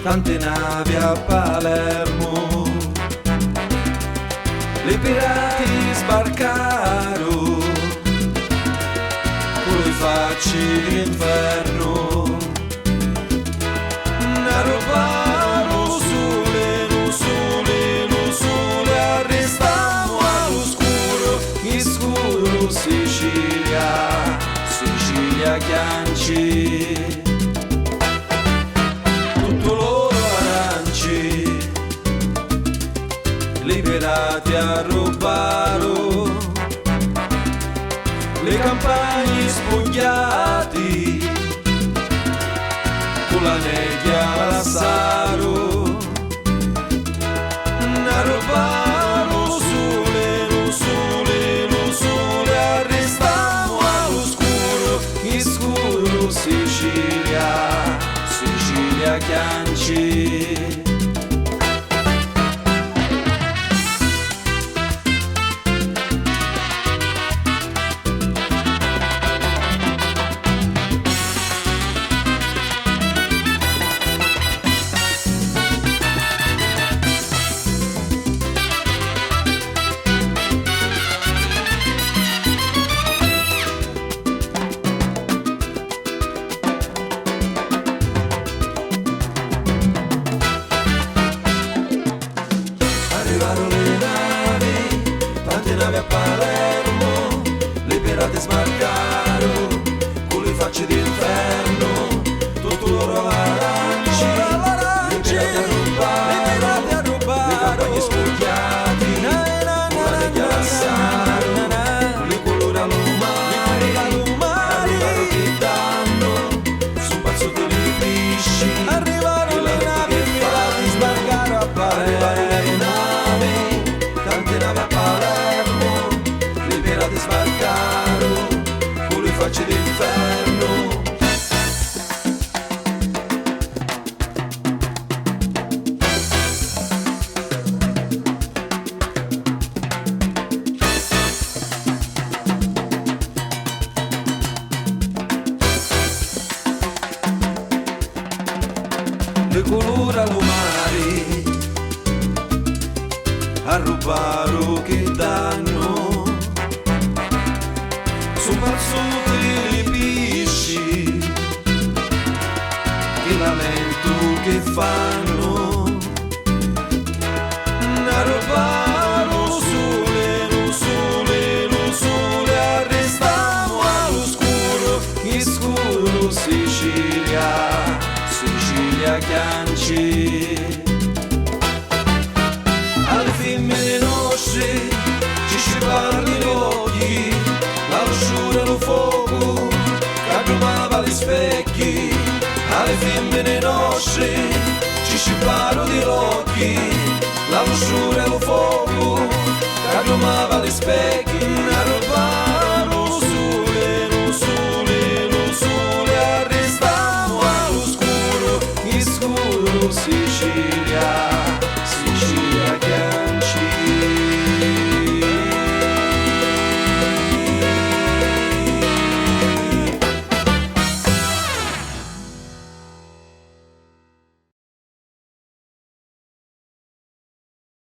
tante navi a Palermo, le pirati sbarcarono con le facce d'inferno, ne rubarono sole, arrestammo all'oscuro, in scuro Sicilia Chianci. Liberati a rubaro, le campagne spogliati, con la nebbia all'assaro, a rubaro sole, arrestammo all'oscuro, in scuro Sicilia Chianci. Arrivarono le navi, tante navi a Palermo, le pirate sbarcarono con le facce d'inferno, tutto l'oro aranci, le pirate a rubare, le campagne spogliati, con la nebbia all'assaro, le colore all'umari, arrivano che danno su un pezzo di pesci, arrivano le navi e pirati sbarcarono a Palermo. Sbarcarono con le facce d'inferno. Le colora lo mari a rubaro che danno su pazzo dei pesci, che lamento che fanno, a rubaro sole, arrestammo all'oscuro, in scuro Sicilia Chianci. Alle femmine nostre ci scivolano gli occhi, la lusciura lo fuoco che aggrumava gli specchi, alle femmine nostre ci scivolano gli occhi, la lusciura e lo fuoco che aggrumava gli specchi, a rubaro sole, arrestammo all'oscuro, in scuro Sicilia.